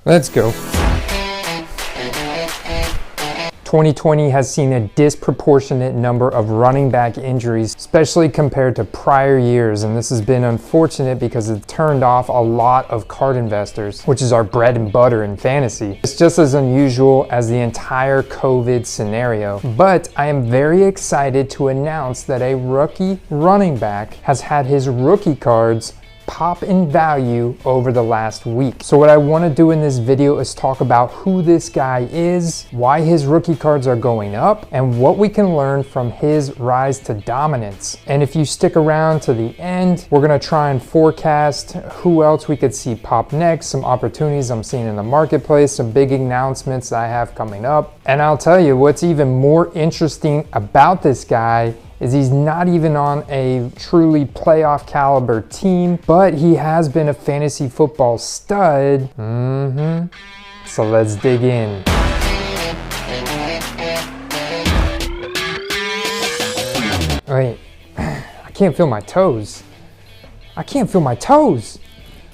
Let's go. 2020 has seen a disproportionate number of running back injuries, especially compared to prior years, and this has been unfortunate because it turned off a lot of card investors, which is our bread and butter in fantasy. It's just as unusual as the entire COVID scenario, but I am very excited to announce that a rookie running back has had his rookie cards pop in value over the last week. So what I want to do in this video is talk about who this guy is, why his rookie cards are going up, and what we can learn from his rise to dominance. And if you stick around to the end, we're going to try and forecast who else we could see pop next, some opportunities I'm seeing in the marketplace, some big announcements that I have coming up. And I'll tell you what's even more interesting about this guy is he's not even on a truly playoff caliber team, but he has been a fantasy football stud. So let's dig in. Wait, I can't feel my toes. I can't feel my toes.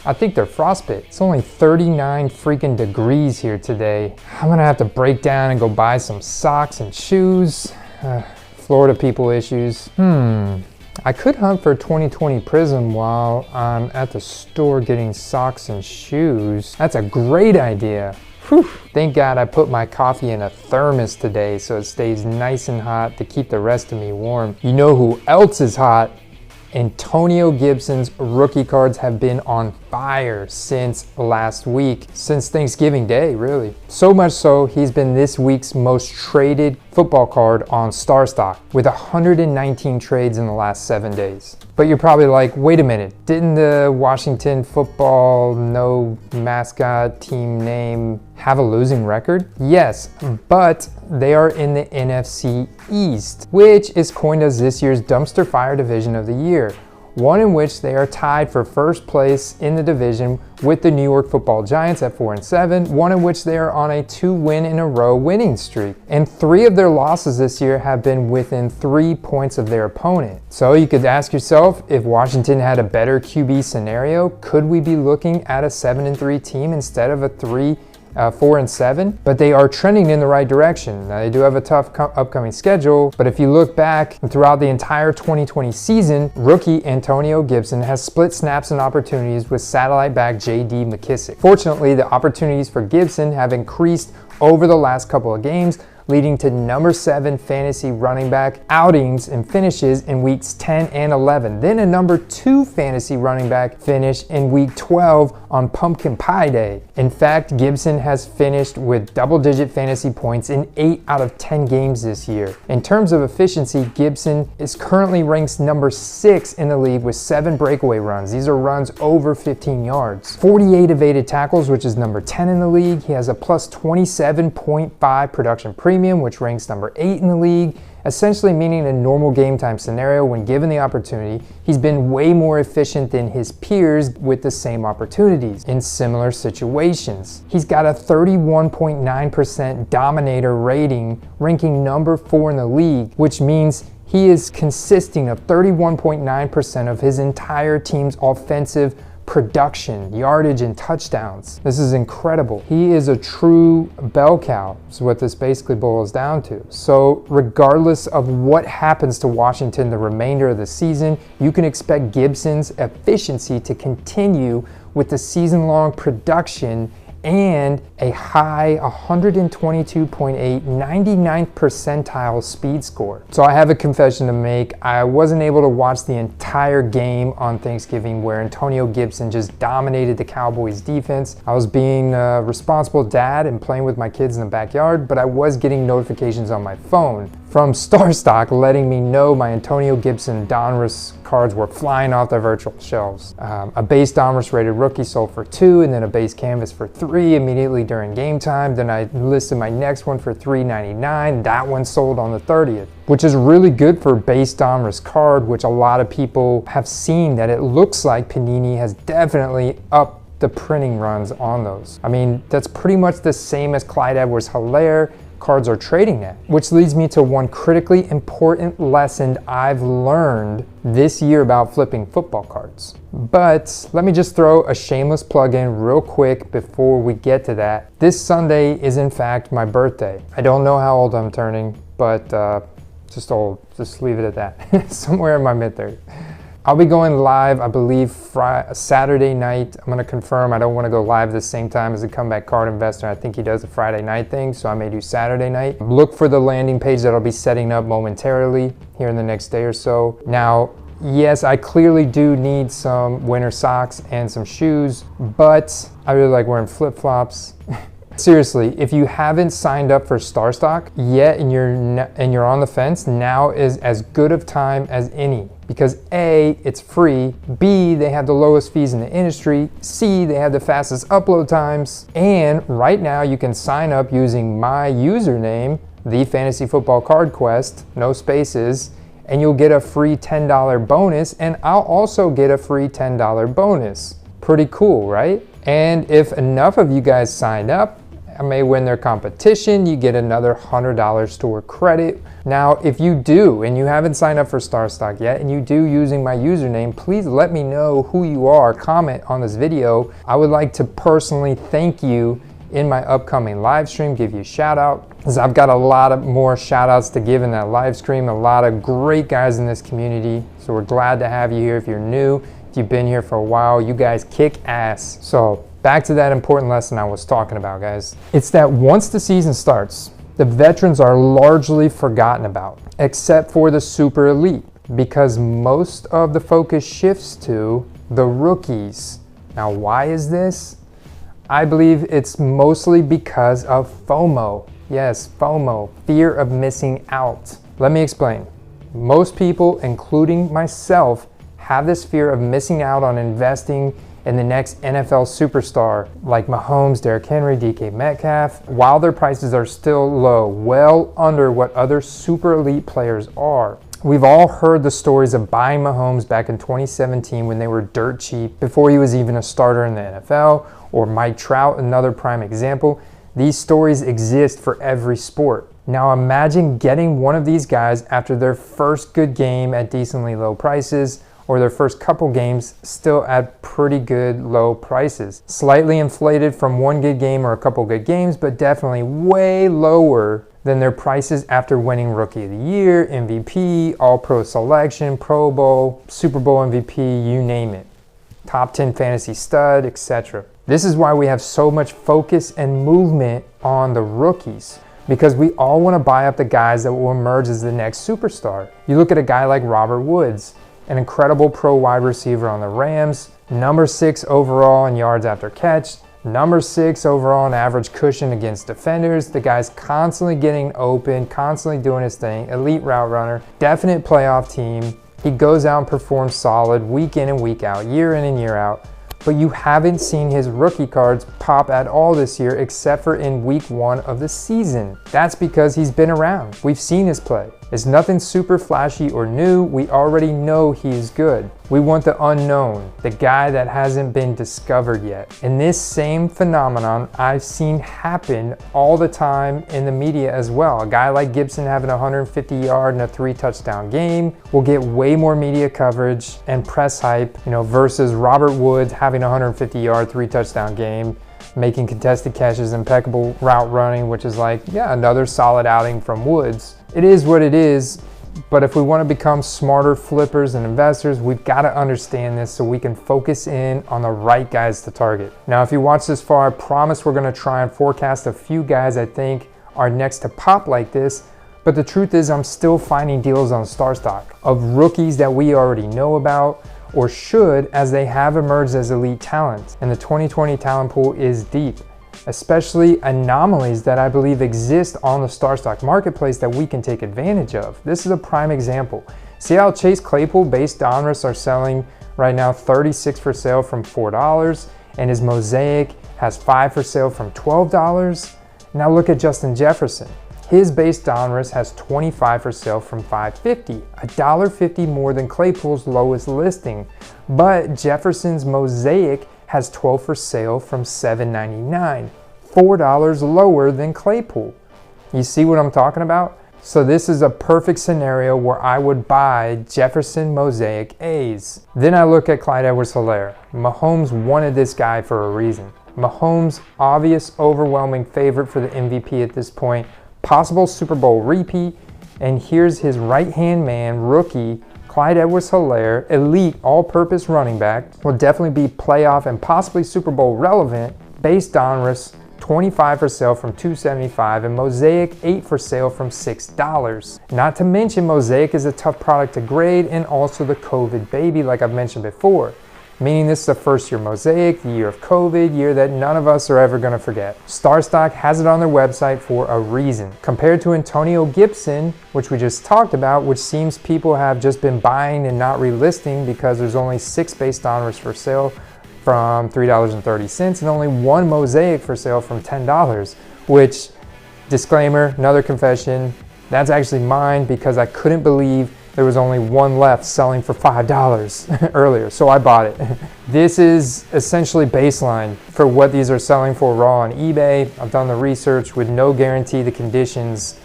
I think they're frostbite. It's only 39 freaking degrees here today. I'm gonna have to break down and go buy some socks and shoes. Florida people issues. I could hunt for 2020 Prism while I'm at the store getting socks and shoes. That's a great idea. Whew. Thank God I put my coffee in a thermos today so it stays nice and hot to keep the rest of me warm. You know who else is hot? Antonio Gibson's rookie cards have been on fire since last week, since Thanksgiving Day, really. So much so, he's been this week's most traded football card on StarStock with 119 trades in the last 7 days. But you're probably like, wait a minute, didn't the Washington football no mascot team name have a losing record? Yes, but they are in the NFC East, which is coined as this year's dumpster fire division of the year, one in which they are tied for first place in the division with the New York Football Giants at 4-7, one in which they are on a 2-win-in-a-row winning streak. And 3 of their losses this year have been within 3 points of their opponent. So you could ask yourself, if Washington had a better QB scenario, could we be looking at a 7-3 team instead of a 4-7, but they are trending in the right direction. Now, they do have a tough upcoming schedule, but if you look back throughout the entire 2020 season, rookie Antonio Gibson has split snaps and opportunities with satellite back J.D. McKissic. Fortunately, the opportunities for Gibson have increased over the last couple of games, leading to number 7 fantasy running back outings and finishes in weeks 10 and 11. Then a number 2 fantasy running back finish in week 12 on Pumpkin Pie Day. In fact, Gibson has finished with double-digit fantasy points in 8 out of 10 games this year. In terms of efficiency, Gibson is currently ranked number 6 in the league with 7 breakaway runs. These are runs over 15 yards. 48 evaded tackles, which is number 10 in the league. He has a plus 27.5 production premium, which ranks number 8 in the league, essentially meaning a normal game time scenario when given the opportunity, he's been way more efficient than his peers with the same opportunities in similar situations. He's got a 31.9% dominator rating, ranking number 4 in the league, which means he is consisting of 31.9% of his entire team's offensive production, yardage, and touchdowns. This is incredible. He is a true bell cow, is what this basically boils down to. So regardless of what happens to Washington the remainder of the season, you can expect Gibson's efficiency to continue with the season-long production and a high 122.8 99th percentile speed score. So I have a confession to make. I wasn't able to watch the entire game on Thanksgiving where Antonio Gibson just dominated the Cowboys defense. I was being a responsible dad and playing with my kids in the backyard, but I was getting notifications on my phone from StarStock letting me know my Antonio Gibson Donruss cards were flying off their virtual shelves. A base Donruss rated rookie sold for $2, and then a base canvas for $3 immediately during game time. Then I listed my next one for $3.99. That one sold on the 30th, which is really good for a base Donruss card, which a lot of people have seen that it looks like Panini has definitely upped the printing runs on those. I mean, that's pretty much the same as Clyde Edwards-Helaire, cards are trading at. Which leads me to one critically important lesson I've learned this year about flipping football cards. But let me just throw a shameless plug in real quick before we get to that. This Sunday is in fact my birthday. I don't know how old I'm turning, but just old, just leave it at that. Somewhere in my mid-30s. I'll be going live, I believe, Saturday night. I'm going to confirm. I don't want to go live at the same time as the Comeback Card Investor. I think he does a Friday night thing, so I may do Saturday night. Look for the landing page that I'll be setting up momentarily here in the next day or so. Now, yes, I clearly do need some winter socks and some shoes, but I really like wearing flip-flops. Seriously, if you haven't signed up for StarStock yet and you're on the fence, now is as good of time as any. Because A, it's free, B, they have the lowest fees in the industry, C, they have the fastest upload times, and right now you can sign up using my username, The Fantasy Football Card Quest, no spaces, and you'll get a free $10 bonus, and I'll also get a free $10 bonus. Pretty cool, right? And if enough of you guys sign up, I may win their competition, you get another $100 store credit. Now, if you do, and you haven't signed up for StarStock yet, and you do using my username, please let me know who you are, comment on this video. I would like to personally thank you in my upcoming live stream, give you a shout out, because I've got a lot of more shout outs to give in that live stream, a lot of great guys in this community. So we're glad to have you here. If you're new, if you've been here for a while, you guys kick ass. So back to that important lesson I was talking about, guys. It's that once the season starts, the veterans are largely forgotten about, except for the super elite, because most of the focus shifts to the rookies. Now, why is this? I believe it's mostly because of FOMO. Yes, FOMO, fear of missing out. Let me explain. Most people, including myself, have this fear of missing out on investing in the next NFL superstar like Mahomes, Derrick Henry, DK Metcalf, while their prices are still low, well under what other super elite players are. We've all heard the stories of buying Mahomes back in 2017 when they were dirt cheap, before he was even a starter in the NFL, or Mike Trout, another prime example. These stories exist for every sport. Now imagine getting one of these guys after their first good game at decently low prices, or their first couple games still at pretty good low prices. Slightly inflated from one good game or a couple good games, but definitely way lower than their prices after winning Rookie of the Year, MVP, All-Pro selection, Pro Bowl, Super Bowl MVP, you name it. Top 10 fantasy stud, etc. This is why we have so much focus and movement on the rookies, because we all want to buy up the guys that will emerge as the next superstar. You look at a guy like Robert Woods, an incredible pro wide receiver on the Rams, number 6 overall in yards after catch, number 6 overall in average cushion against defenders. The guy's constantly getting open, constantly doing his thing, elite route runner, definite playoff team. He goes out and performs solid week in and week out, year in and year out. But you haven't seen his rookie cards pop at all this year except for in week 1 of the season. That's because he's been around. We've seen his play. It's nothing super flashy or new. We already know he's good. We want the unknown, the guy that hasn't been discovered yet. And this same phenomenon I've seen happen all the time in the media as well. A guy like Gibson having a 150-yard and a 3-touchdown game will get way more media coverage and press hype, versus Robert Woods having a 150-yard, 3-touchdown game, making contested catches, impeccable route running, which is like, yeah, another solid outing from Woods. It is what it is, but if we want to become smarter flippers and investors, we've got to understand this so we can focus in on the right guys to target. Now, if you watch this far, I promise we're going to try and forecast a few guys I think are next to pop like this, but the truth is I'm still finding deals on StarStock of rookies that we already know about, or should, as they have emerged as elite talent. And the 2020 talent pool is deep, especially anomalies that I believe exist on the StarStock marketplace that we can take advantage of. This is a prime example. See how Chase Claypool base Donruss are selling right now 36 for sale from $4, and his Mosaic has 5 for sale from $12. Now look at Justin Jefferson. His base Donruss has 25 for sale from $5.50, $1.50 more than Claypool's lowest listing. But Jefferson's Mosaic has 12 for sale from $7.99, $4 lower than Claypool. You see what I'm talking about? So this is a perfect scenario where I would buy Jefferson Mosaic A's. Then I look at Clyde Edwards-Helaire. Mahomes wanted this guy for a reason. Mahomes, obvious, overwhelming favorite for the MVP at this point. Possible Super Bowl repeat. And here's his right-hand man, rookie, Clyde Edwards-Helaire, elite all-purpose running back. Will definitely be playoff and possibly Super Bowl relevant. Base Donruss, 25 for sale from $2.75, and Mosaic 8 for sale from $6. Not to mention Mosaic is a tough product to grade and also the COVID baby like I've mentioned before. Meaning this is the first year Mosaic, the year of COVID, year that none of us are ever going to forget. StarStock has it on their website for a reason. Compared to Antonio Gibson, which we just talked about, which seems people have just been buying and not relisting because there's only 6 base Donruss for sale from $3.30 and only 1 Mosaic for sale from $10, which, disclaimer, another confession, that's actually mine because I couldn't believe there was only 1 left selling for $5 earlier, so I bought it. This is essentially baseline for what these are selling for raw on eBay. I've done the research with no guarantee the conditions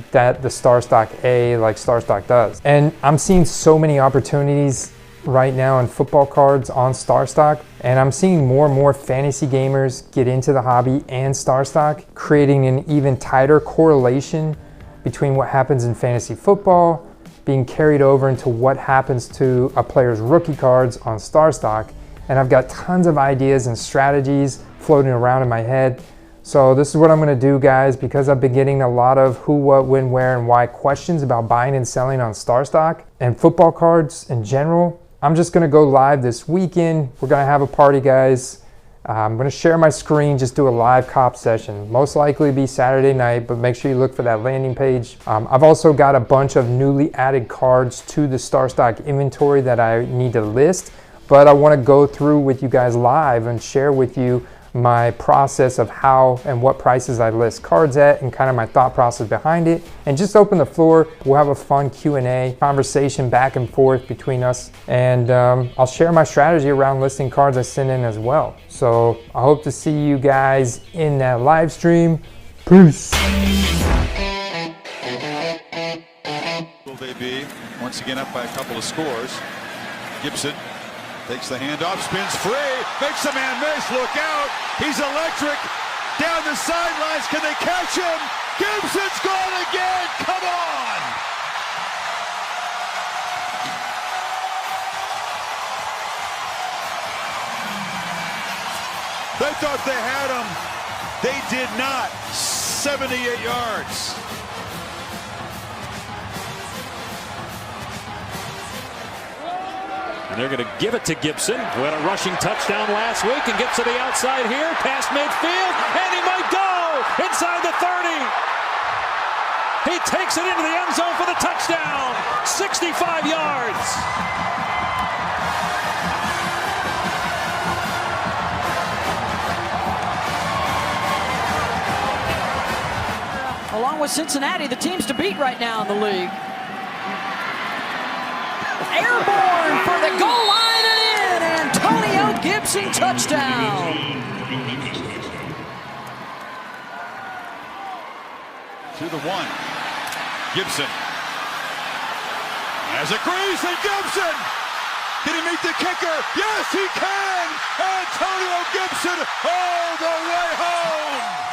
that the StarStock A like StarStock does. And I'm seeing so many opportunities right now in football cards on StarStock, and I'm seeing more and more fantasy gamers get into the hobby and StarStock, creating an even tighter correlation between what happens in fantasy football being carried over into what happens to a player's rookie cards on StarStock. And I've got tons of ideas and strategies floating around in my head. So this is what I'm gonna do, guys, because I've been getting a lot of who, what, when, where, and why questions about buying and selling on StarStock and football cards in general. I'm just gonna go live this weekend. We're gonna have a party, guys. I'm gonna share my screen, just do a live cop session. Most likely be Saturday night, but make sure you look for that landing page. I've also got a bunch of newly added cards to the StarStock inventory that I need to list, but I wanna go through with you guys live and share with you my process of how and what prices I list cards at and kind of my thought process behind it, and just open the floor. We'll have a fun Q&A conversation back and forth between us, and I'll share my strategy around listing cards I send in as well. So I hope to see you guys in that live stream. Peace. Will they be once again up by a couple of scores? Gibson takes the handoff, spins free, makes the man miss, look out, he's electric, down the sidelines, can they catch him? Gibson's gone again, come on! They thought they had him, they did not, 78 yards. And they're going to give it to Gibson, who had a rushing touchdown last week and gets to the outside here, past midfield, and he might go inside the 30. He takes it into the end zone for the touchdown, 65 yards. Along with Cincinnati, the teams to beat right now in the league. Airborne for the goal line and in. Antonio Gibson touchdown. To the 1. Gibson has a crease, and Gibson! Can he meet the kicker? Yes, he can! Antonio Gibson all the way home!